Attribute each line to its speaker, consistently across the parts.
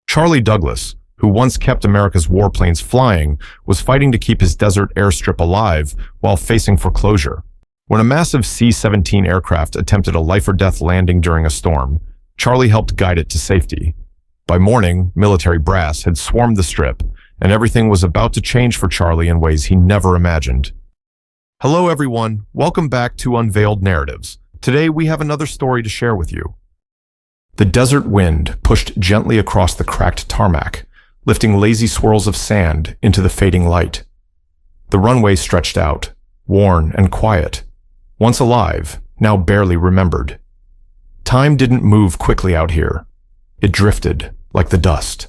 Speaker 1: Charlie Douglas, who once kept America's warplanes flying, was fighting to keep his desert airstrip alive while facing foreclosure. When a massive C-17 aircraft attempted a life-or-death landing during a storm, Charlie helped guide it to safety. By morning, military brass had swarmed the strip, and everything was about to change for Charlie in ways he never imagined. Hello everyone, welcome back to Unveiled Narratives. Today we have another story to share with you. The desert wind pushed gently across the cracked tarmac, lifting lazy swirls of sand into the fading light. The runway stretched out, worn and quiet, once alive, now barely remembered. Time didn't move quickly out here. It drifted, like the dust.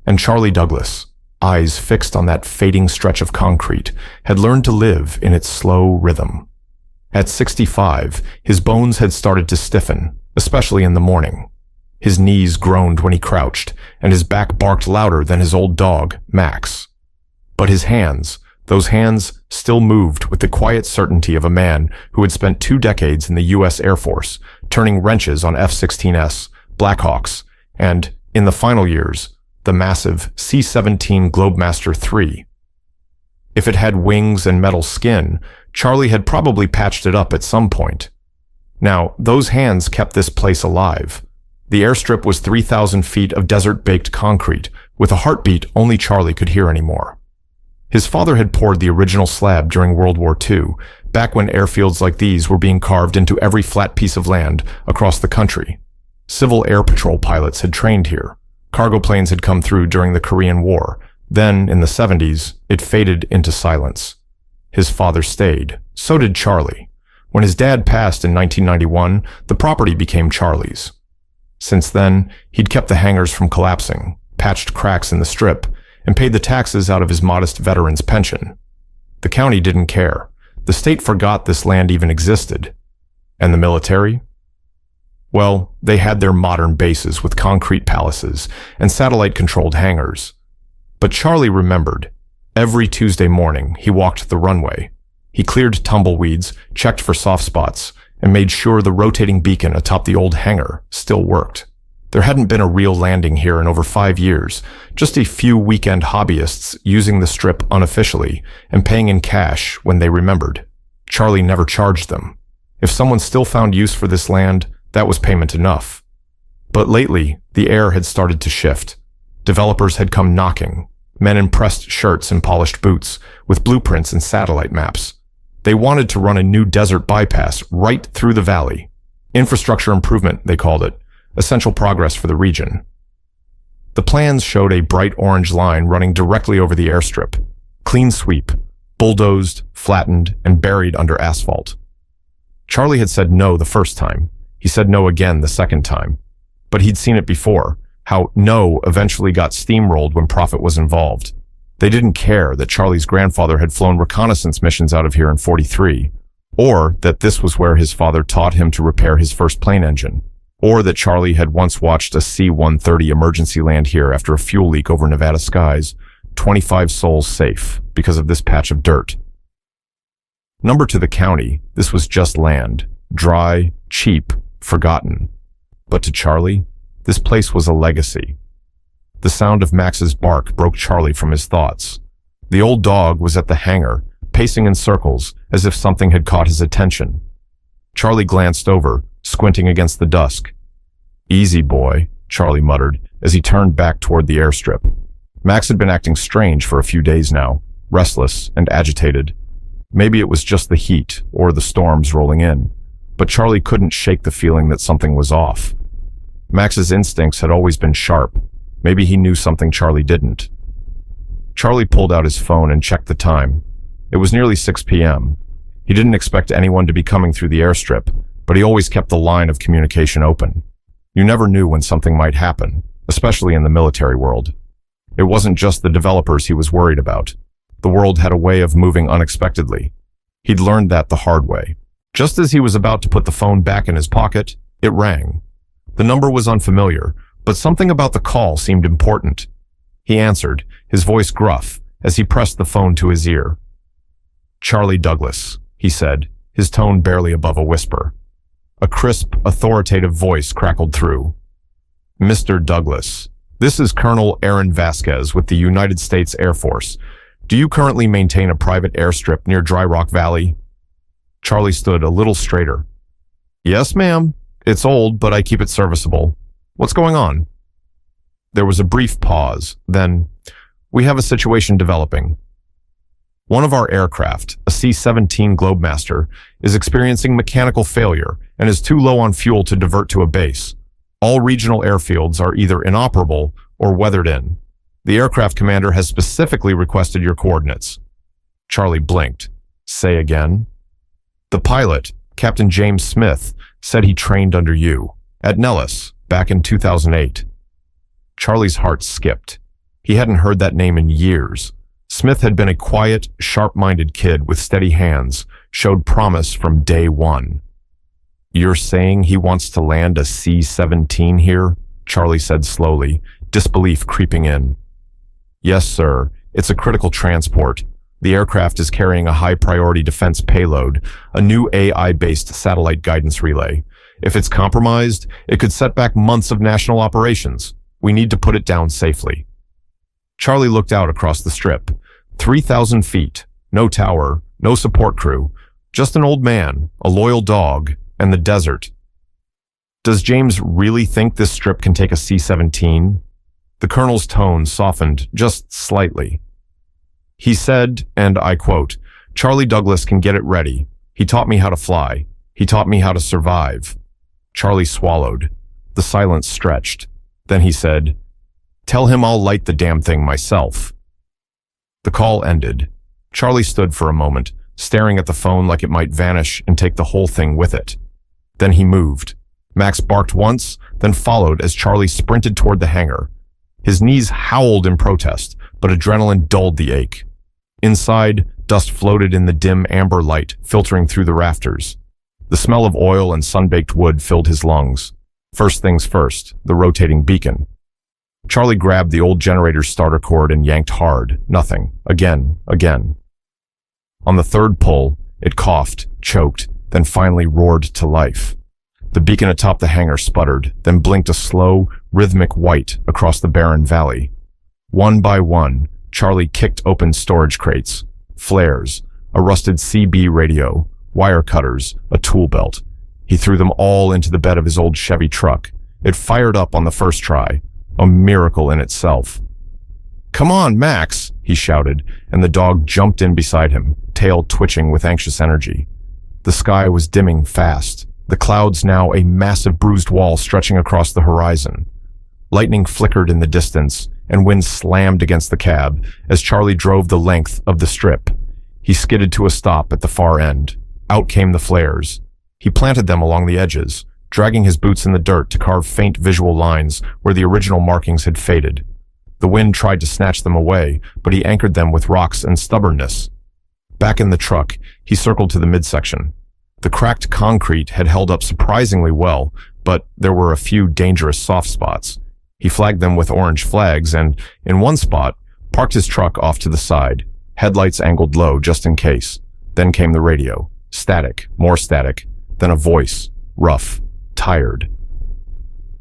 Speaker 1: And Charlie Douglas, eyes fixed on that fading stretch of concrete, had learned to live in its slow rhythm. At 65, his bones had started to stiffen, especially in the morning. His knees groaned when he crouched, and his back barked louder than his old dog, Max. But his hands, those hands still moved with the quiet certainty of a man who had spent 2 decades in the U.S. Air Force, turning wrenches on F-16S, Blackhawks, and, in the final years, the massive C-17 Globemaster III. If it had wings and metal skin, Charlie had probably patched it up at some point. Now, those hands kept this place alive. The airstrip was 3,000 feet of desert-baked concrete, with a heartbeat only Charlie could hear anymore. His father had poured the original slab during World War II, back when airfields like these were being carved into every flat piece of land across the country. Civil Air Patrol pilots had trained here. Cargo planes had come through during the Korean War. Then, in the 70s, it faded into silence. His father stayed. So did Charlie. When his dad passed in 1991, the property became Charlie's. Since then, he'd kept the hangars from collapsing, patched cracks in the strip, and paid the taxes out of his modest veteran's pension. The county didn't care. The state forgot this land even existed. And the military? Well, they had their modern bases with concrete palaces and satellite-controlled hangars. But Charlie remembered. Every Tuesday morning, he walked the runway. He cleared tumbleweeds, checked for soft spots, and made sure the rotating beacon atop the old hangar still worked. There hadn't been a real landing here in over 5 years, just a few weekend hobbyists using the strip unofficially and paying in cash when they remembered. Charlie never charged them. If someone still found use for this land, that was payment enough. But lately, the air had started to shift. Developers had come knocking, men in pressed shirts and polished boots, with blueprints and satellite maps. They wanted to run a new desert bypass right through the valley. Infrastructure improvement, they called it, essential progress for the region. The plans showed a bright orange line running directly over the airstrip. Clean sweep, bulldozed, flattened, and buried under asphalt. Charlie had said no the first time. He said no again the second time. But he'd seen it before, how no eventually got steamrolled when profit was involved. They didn't care that Charlie's grandfather had flown reconnaissance missions out of here in '43, or that this was where his father taught him to repair his first plane engine, or that Charlie had once watched a C-130 emergency land here after a fuel leak over Nevada skies, 25 souls safe because of this patch of dirt. Number to the county, this was just land, dry, cheap, forgotten. But to Charlie, this place was a legacy. The sound of Max's bark broke Charlie from his thoughts. The old dog was at the hangar, pacing in circles as if something had caught his attention. Charlie glanced over, squinting against the dusk. "Easy, boy," Charlie muttered as he turned back toward the airstrip. Max had been acting strange for a few days now, restless and agitated. Maybe it was just the heat or the storms rolling in, but Charlie couldn't shake the feeling that something was off. Max's instincts had always been sharp. Maybe he knew something Charlie didn't. Charlie pulled out his phone and checked the time. It was nearly 6 p.m. He didn't expect anyone to be coming through the airstrip, but he always kept the line of communication open. You never knew when something might happen, especially in the military world. It wasn't just the developers he was worried about. The world had a way of moving unexpectedly. He'd learned that the hard way. Just as he was about to put the phone back in his pocket, it rang. The number was unfamiliar, but something about the call seemed important. He answered, his voice gruff, as he pressed the phone to his ear. "Charlie Douglas," he said, his tone barely above a whisper. A crisp, authoritative voice crackled through. "Mr. Douglas, This is Colonel Aaron Vasquez with the United States Air Force. Do you currently maintain a private airstrip near Dry Rock Valley? Charlie stood a little straighter. Yes, ma'am. It's old, but I keep it serviceable. What's going on? There was a brief pause. Then, we have a situation developing. One of our aircraft, a C-17 Globemaster, is experiencing mechanical failure and is too low on fuel to divert to a base. All regional airfields are either inoperable or weathered in. The aircraft commander has specifically requested your coordinates. Charlie blinked. Say again? The pilot, Captain James Smith, said he trained under you, at Nellis, back in 2008. Charlie's heart skipped. He hadn't heard that name in years. Smith had been a quiet, sharp-minded kid with steady hands, showed promise from day one. You're saying he wants to land a C-17 here? Charlie said slowly, disbelief creeping in. Yes, sir. It's a critical transport. The aircraft is carrying a high-priority defense payload, a new AI-based satellite guidance relay. If it's compromised, it could set back months of national operations. We need to put it down safely. Charlie looked out across the strip. 3,000 feet, no tower, no support crew, just an old man, a loyal dog, and the desert. Does James really think this strip can take a C-17? The colonel's tone softened just slightly. He said, and I quote, Charlie Douglas can get it ready. He taught me how to fly. He taught me how to survive. Charlie swallowed. The silence stretched. Then he said, tell him I'll light the damn thing myself. The call ended. Charlie stood for a moment, staring at the phone like it might vanish and take the whole thing with it. Then he moved. Max barked once, then followed as Charlie sprinted toward the hangar. His knees howled in protest, but adrenaline dulled the ache. Inside, dust floated in the dim amber light, filtering through the rafters. The smell of oil and sun-baked wood filled his lungs. First things first, the rotating beacon. Charlie grabbed the old generator's starter cord and yanked hard. Nothing. Again. On the third pull, it coughed, choked, then finally roared to life. The beacon atop the hangar sputtered, then blinked a slow, rhythmic white across the barren valley. One by one, Charlie kicked open storage crates, flares, a rusted CB radio, wire cutters, a tool belt. He threw them all into the bed of his old Chevy truck. It fired up on the first try, a miracle in itself. Come on, Max, he shouted, and the dog jumped in beside him, tail twitching with anxious energy. The sky was dimming fast, the clouds now a massive bruised wall stretching across the horizon. Lightning flickered in the distance, and wind slammed against the cab as Charlie drove the length of the strip. He skidded to a stop at the far end. Out came the flares. He planted them along the edges, dragging his boots in the dirt to carve faint visual lines where the original markings had faded. The wind tried to snatch them away, but he anchored them with rocks and stubbornness. Back in the truck, he circled to the midsection. The cracked concrete had held up surprisingly well, but there were a few dangerous soft spots. He flagged them with orange flags and, in one spot, parked his truck off to the side, headlights angled low just in case. Then came the radio. Static, more static, then a voice, rough, tired.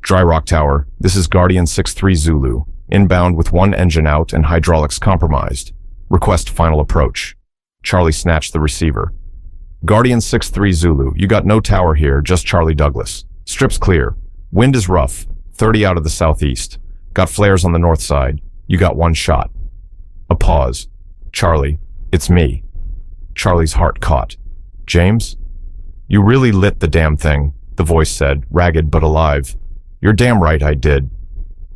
Speaker 1: Dry Rock Tower, this is Guardian 6-3 Zulu, inbound with one engine out and hydraulics compromised. Request final approach. Charlie snatched the receiver. Guardian 6-3 Zulu, you got no tower here, just Charlie Douglas. Strip's clear. Wind is rough, 30 out of the southeast. Got flares on the north side. You got one shot. A pause. Charlie, it's me. Charlie's heart caught. James? You really lit the damn thing, the voice said, ragged but alive. You're damn right I did.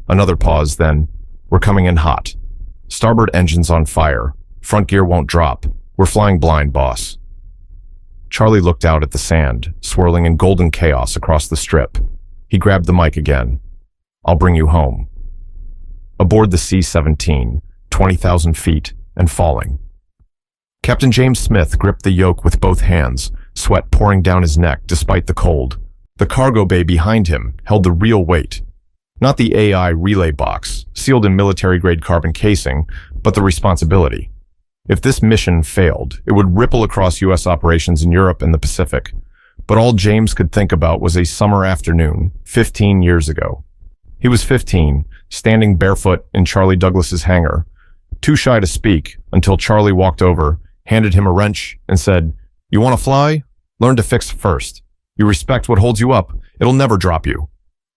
Speaker 1: Another pause, then. We're coming in hot. Starboard engine's on fire. Front gear won't drop. We're flying blind, boss. Charlie looked out at the sand, swirling in golden chaos across the strip. He grabbed the mic again. I'll bring you home. Aboard the C-17, 20,000 feet, and falling. Captain James Smith gripped the yoke with both hands, sweat pouring down his neck despite the cold. The cargo bay behind him held the real weight. Not the AI relay box, sealed in military-grade carbon casing, but the responsibility. If this mission failed, it would ripple across U.S. operations in Europe and the Pacific. But all James could think about was a summer afternoon, 15 years ago. He was 15, standing barefoot in Charlie Douglas's hangar, too shy to speak until Charlie walked over, handed him a wrench, and said, "You want to fly? Learn to fix first. You respect what holds you up, it'll never drop you."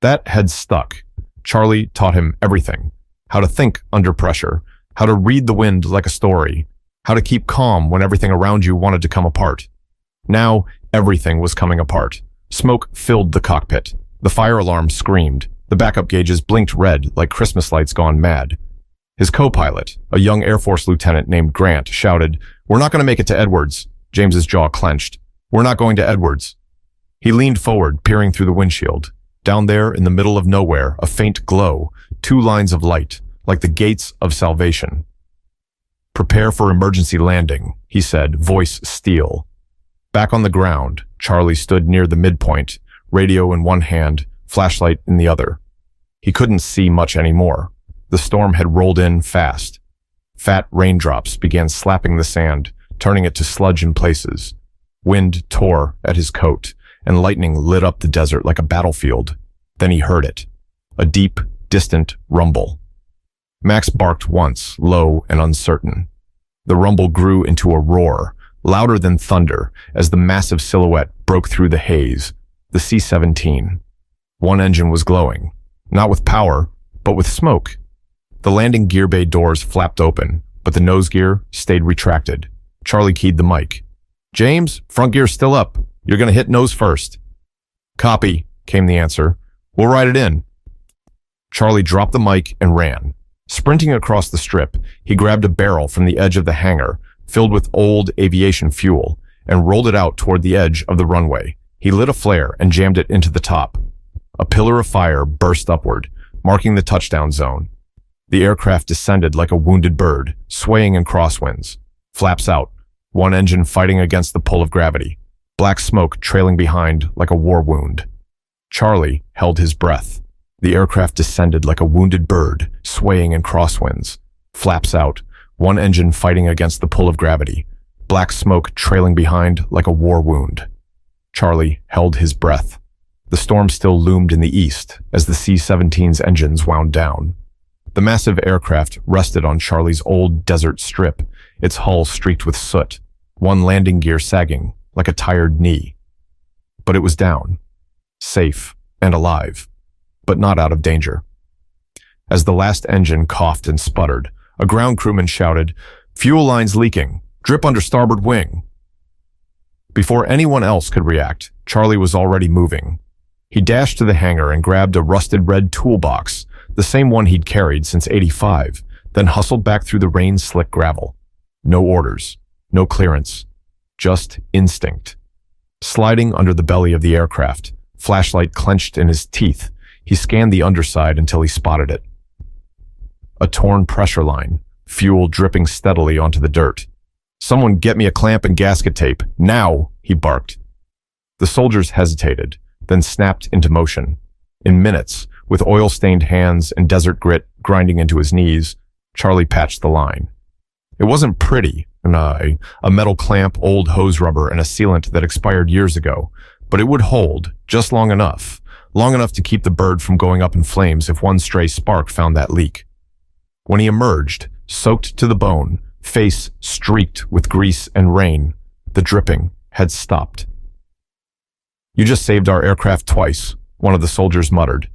Speaker 1: That had stuck. Charlie taught him everything: how to think under pressure, how to read the wind like a story, how to keep calm when everything around you wanted to come apart. Now, everything was coming apart. Smoke filled the cockpit. The fire alarm screamed. The backup gauges blinked red like Christmas lights gone mad. His co-pilot, a young Air Force lieutenant named Grant, shouted, "We're not going to make it to Edwards." James's jaw clenched. "We're not going to Edwards." He leaned forward, peering through the windshield. Down there, in the middle of nowhere, a faint glow, 2 lines of light, like the gates of salvation. "Prepare for emergency landing," he said, voice steel. Back on the ground, Charlie stood near the midpoint, radio in one hand, flashlight in the other. He couldn't see much anymore. The storm had rolled in fast. Fat raindrops began slapping the sand, turning it to sludge in places. Wind tore at his coat, and lightning lit up the desert like a battlefield. Then he heard it. A deep, distant rumble. Max barked once, low and uncertain. The rumble grew into a roar, louder than thunder, as the massive silhouette broke through the haze. The C-17. One engine was glowing, not with power, but with smoke. The landing gear bay doors flapped open, but the nose gear stayed retracted. Charlie keyed the mic. "James, front gear's still up. You're going to hit nose first." "Copy," came the answer. "We'll ride it in." Charlie dropped the mic and ran. Sprinting across the strip, he grabbed a barrel from the edge of the hangar, filled with old aviation fuel, and rolled it out toward the edge of the runway. He lit a flare and jammed it into the top. A pillar of fire burst upward, marking the touchdown zone. The aircraft descended like a wounded bird, swaying in crosswinds. Flaps out, one engine fighting against the pull of gravity. Black smoke trailing behind like a war wound. Charlie held his breath. The aircraft descended like a wounded bird, swaying in crosswinds. Flaps out, one engine fighting against the pull of gravity. Black smoke trailing behind like a war wound. Charlie held his breath. The storm still loomed in the east as the C-17's engines wound down. The massive aircraft rested on Charlie's old desert strip, its hull streaked with soot, one landing gear sagging like a tired knee. But it was down, safe and alive, but not out of danger. As the last engine coughed and sputtered, a ground crewman shouted, "Fuel line's leaking. Drip under starboard wing." Before anyone else could react, Charlie was already moving. He dashed to the hangar and grabbed a rusted red toolbox, the same one he'd carried since '85, then hustled back through the rain-slick gravel. No orders, no clearance, just instinct. Sliding under the belly of the aircraft, flashlight clenched in his teeth, he scanned the underside until he spotted it. A torn pressure line, fuel dripping steadily onto the dirt. "Someone get me a clamp and gasket tape, now!" he barked. The soldiers hesitated, then snapped into motion. In minutes, with oil-stained hands and desert grit grinding into his knees, Charlie patched the line. It wasn't pretty, a metal clamp, old hose rubber, and a sealant that expired years ago, but it would hold just long enough to keep the bird from going up in flames if one stray spark found that leak. When he emerged, soaked to the bone, face streaked with grease and rain, the dripping had stopped. "You just saved our aircraft twice," one of the soldiers muttered.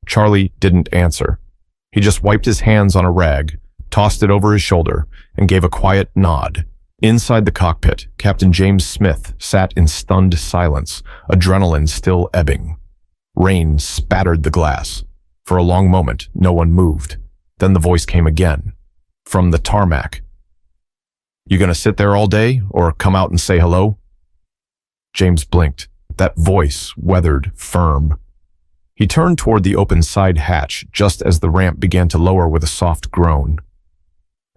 Speaker 1: Charlie didn't answer. He just wiped his hands on a rag, tossed it over his shoulder, and gave a quiet nod. Inside the cockpit, Captain James Smith sat in stunned silence, adrenaline still ebbing. Rain spattered the glass. For a long moment, no one moved. Then the voice came again, from the tarmac. "You gonna sit there all day, or come out and say hello?" James blinked. That voice weathered, firm. He turned toward the open side hatch just as the ramp began to lower with a soft groan.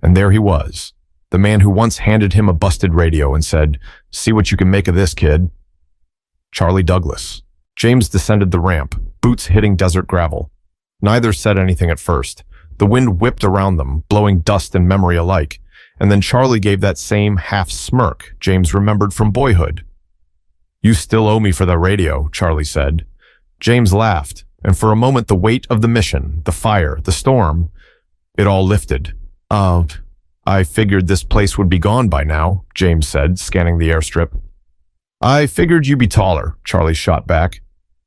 Speaker 1: And there he was, the man who once handed him a busted radio and said, "See what you can make of this, kid." Charlie Douglas. James descended the ramp, boots hitting desert gravel. Neither said anything at first. The wind whipped around them, blowing dust and memory alike, and then Charlie gave that same half-smirk James remembered from boyhood. "You still owe me for the radio," Charlie said. James laughed, and for a moment the weight of the mission, the fire, the storm, it all lifted. I figured this place would be gone by now, James said, scanning the airstrip. I figured you'd be taller, Charlie shot back.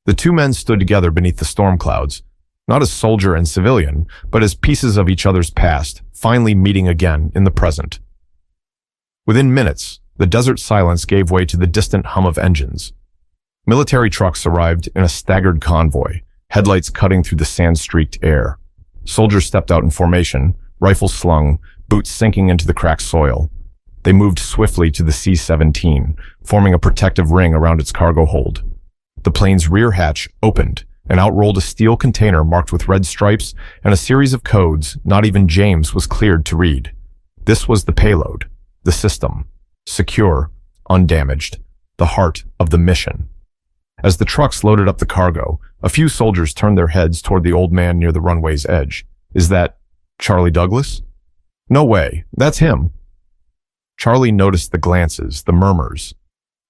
Speaker 1: The two men stood together beneath the storm clouds, not as soldier and civilian, but as pieces of each other's past, finally meeting again in the present. Within minutes, the desert silence gave way to the distant hum of engines. Military trucks arrived in a staggered convoy, headlights cutting through the sand-streaked air. Soldiers stepped out in formation, rifles slung, boots sinking into the cracked soil. They moved swiftly to the C-17, forming a protective ring around its cargo hold. The plane's rear hatch opened, and out rolled a steel container marked with red stripes and a series of codes not even James was cleared to read. This was the payload, the system, secure, undamaged, the heart of the mission. As the trucks loaded up the cargo, a few soldiers turned their heads toward the old man near the runway's edge. Is that Charlie Douglas? No way, that's him. Charlie noticed the glances, the murmurs.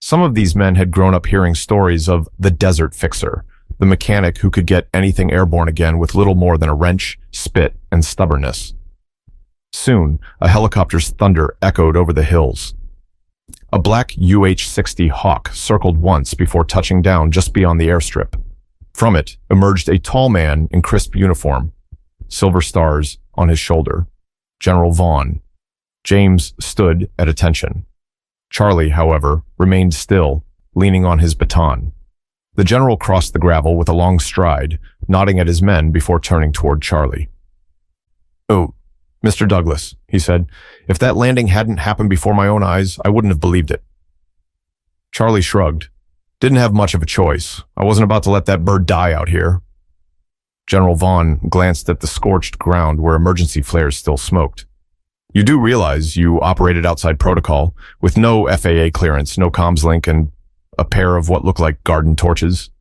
Speaker 1: Some of these men had grown up hearing stories of the desert fixer, the mechanic who could get anything airborne again with little more than a wrench, spit, and stubbornness. Soon, a helicopter's thunder echoed over the hills. A black UH-60 Hawk circled once before touching down just beyond the airstrip. From it emerged a tall man in crisp uniform, silver stars on his shoulder. General Vaughn. James stood at attention. Charlie, however, remained still, leaning on his baton. The general crossed the gravel with a long stride, nodding at his men before turning toward Charlie. "Oh, Mr. Douglas," he said, "if that landing hadn't happened before my own eyes, I wouldn't have believed it." Charlie shrugged. "Didn't have much of a choice. I wasn't about to let that bird die out here." General Vaughn glanced at the scorched ground where emergency flares still smoked. "You do realize you operated outside protocol, with no FAA clearance, no comms link, and a pair of what looked like garden torches?"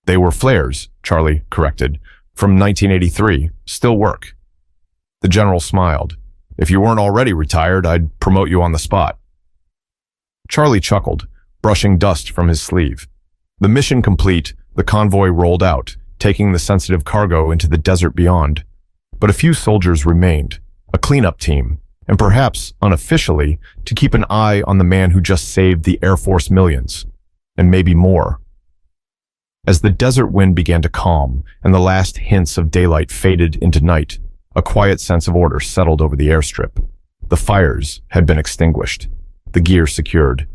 Speaker 1: "They were flares," Charlie corrected, "from 1983. Still work." The general smiled. "If you weren't already retired, I'd promote you on the spot." Charlie chuckled, brushing dust from his sleeve. The mission complete, the convoy rolled out, taking the sensitive cargo into the desert beyond. But a few soldiers remained, a cleanup team, and perhaps, unofficially, to keep an eye on the man who just saved the Air Force millions, and maybe more. As the desert wind began to calm, and the last hints of daylight faded into night, a quiet sense of order settled over the airstrip. The fires had been extinguished, the gear secured.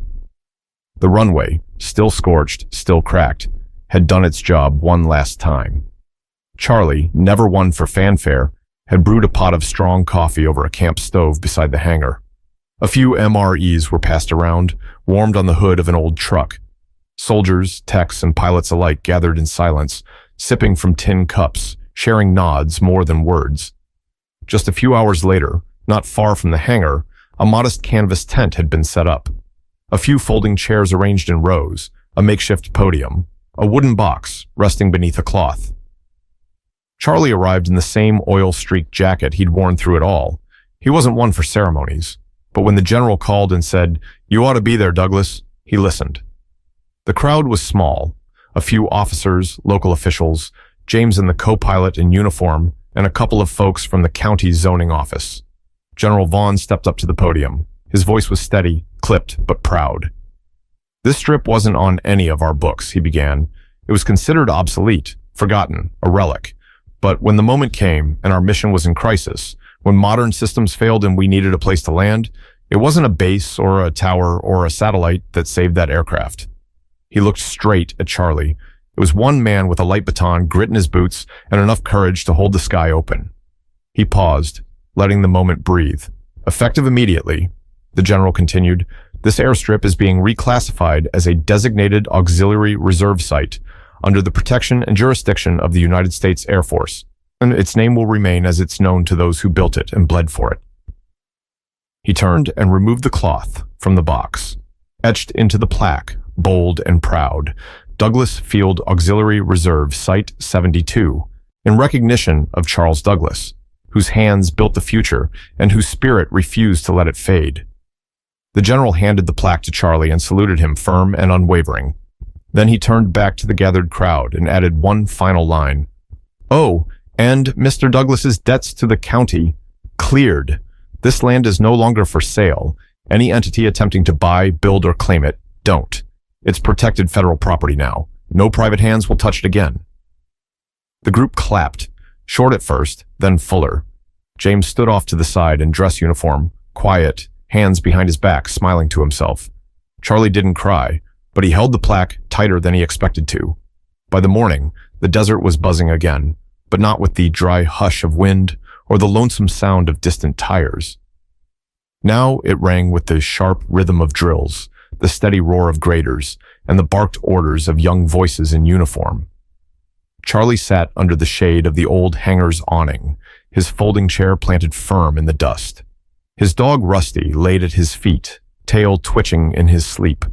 Speaker 1: The runway, still scorched, still cracked, had done its job one last time. Charlie, never one for fanfare, had brewed a pot of strong coffee over a camp stove beside the hangar. A few MREs were passed around, warmed on the hood of an old truck. Soldiers, techs, and pilots alike gathered in silence, sipping from tin cups, sharing nods more than words. Just a few hours later, not far from the hangar, a modest canvas tent had been set up. A few folding chairs arranged in rows, a makeshift podium, a wooden box resting beneath a cloth. Charlie arrived in the same oil-streaked jacket he'd worn through it all. He wasn't one for ceremonies, but when the general called and said, "You ought to be there, Douglas," he listened. The crowd was small, a few officers, local officials, James and the co-pilot in uniform, and a couple of folks from the county's zoning office. General Vaughn stepped up to the podium. His voice was steady, clipped, but proud. "This strip wasn't on any of our books," he began. "It was considered obsolete, forgotten, a relic. But when the moment came and our mission was in crisis, when modern systems failed and we needed a place to land, it wasn't a base or a tower or a satellite that saved that aircraft." He looked straight at Charlie. It was one man with a light baton, grit in his boots, and enough courage to hold the sky open. He paused, letting the moment breathe. "Effective immediately," the general continued, "this airstrip is being reclassified as a designated auxiliary reserve site under the protection and jurisdiction of the United States Air Force, and its name will remain as it's known to those who built it and bled for it." He turned and removed the cloth from the box. Etched into the plaque, bold and proud, Douglas Field Auxiliary Reserve Site 72, in recognition of Charles Douglas, whose hands built the future and whose spirit refused to let it fade. The general handed the plaque to Charlie and saluted him firm and unwavering. Then he turned back to the gathered crowd and added one final line. "Oh, and Mr. Douglas's debts to the county cleared. This land is no longer for sale. Any entity attempting to buy, build, or claim it, don't. It's protected federal property now. No private hands will touch it again." The group clapped, short at first, then fuller. James stood off to the side in dress uniform, quiet, hands behind his back, smiling to himself. Charlie didn't cry, but he held the plaque tighter than he expected to. By the morning, the desert was buzzing again, but not with the dry hush of wind or the lonesome sound of distant tires. Now it rang with the sharp rhythm of drills, the steady roar of graders, and the barked orders of young voices in uniform. Charlie sat under the shade of the old hangar's awning, his folding chair planted firm in the dust. His dog Rusty laid at his feet, tail twitching in his sleep.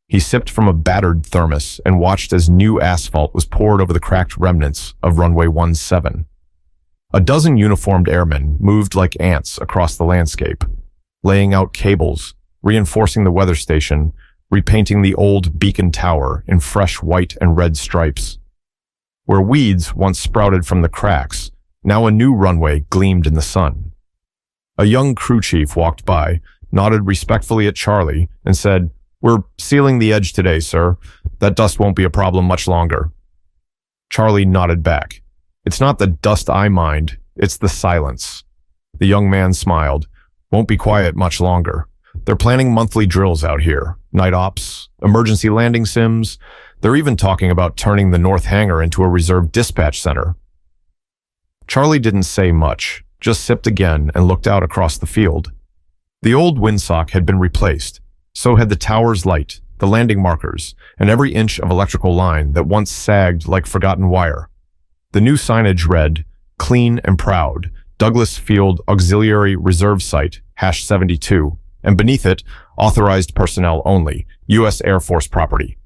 Speaker 1: He sipped from a battered thermos and watched as new asphalt was poured over the cracked remnants of runway 17. A dozen uniformed airmen moved like ants across the landscape, laying out cables, reinforcing the weather station, repainting the old beacon tower in fresh white and red stripes. Where weeds once sprouted from the cracks, now a new runway gleamed in the sun. A young crew chief walked by, nodded respectfully at Charlie, and said, "We're sealing the edge today, sir. That dust won't be a problem much longer." Charlie nodded back. "It's not the dust I mind, it's the silence." The young man smiled. "Won't be quiet much longer. They're planning monthly drills out here, night ops, emergency landing sims. They're even talking about turning the North Hangar into a reserve dispatch center." Charlie didn't say much, just sipped again and looked out across the field. The old windsock had been replaced. So had the tower's light, the landing markers, and every inch of electrical line that once sagged like forgotten wire. The new signage read, "Clean and Proud, Douglas Field Auxiliary Reserve Site, #72, and beneath it, "Authorized Personnel Only, U.S. Air Force Property."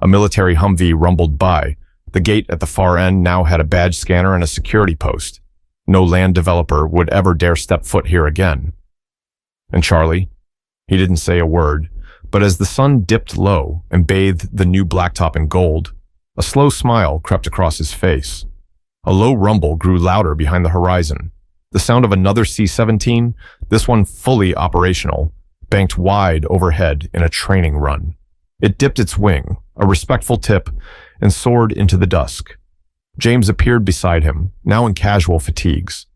Speaker 1: A military Humvee rumbled by. The gate at the far end now had a badge scanner and a security post. No land developer would ever dare step foot here again. And Charlie? He didn't say a word, but as the sun dipped low and bathed the new blacktop in gold, a slow smile crept across his face. A low rumble grew louder behind the horizon. The sound of another C-17, this one fully operational, banked wide overhead in a training run. It dipped its wing, a respectful tip, and soared into the dusk. James appeared beside him, now in casual fatigues.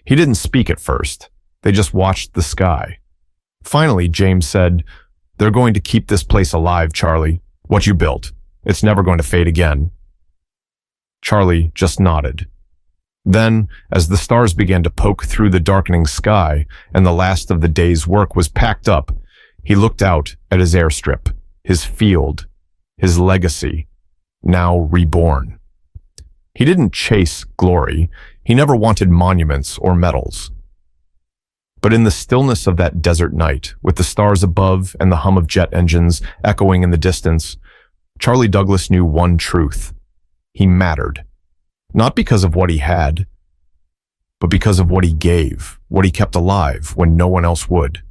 Speaker 1: He didn't speak at first. They just watched the sky. Finally, James said, "They're going to keep this place alive, Charlie. What you built. It's never going to fade again." Charlie just nodded. Then, as the stars began to poke through the darkening sky and the last of the day's work was packed up, he looked out at his airstrip, his field, his legacy, now reborn. He didn't chase glory. He never wanted monuments or medals. But in the stillness of that desert night, with the stars above and the hum of jet engines echoing in the distance, Charlie Douglas knew one truth. He mattered. Not because of what he had, but because of what he gave, what he kept alive when no one else would.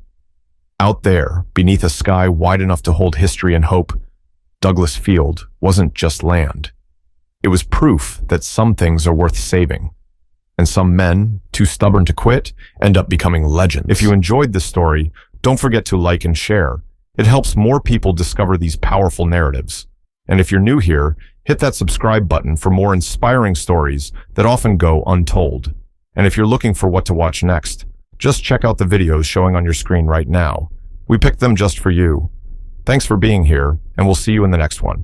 Speaker 1: Out there, beneath a sky wide enough to hold history and hope, Douglas Field wasn't just land. It was proof that some things are worth saving. And some men, too stubborn to quit, end up becoming legends. If you enjoyed this story, don't forget to like and share. It helps more people discover these powerful narratives. And if you're new here, hit that subscribe button for more inspiring stories that often go untold. And if you're looking for what to watch next, just check out the videos showing on your screen right now. We picked them just for you. Thanks for being here, and we'll see you in the next one.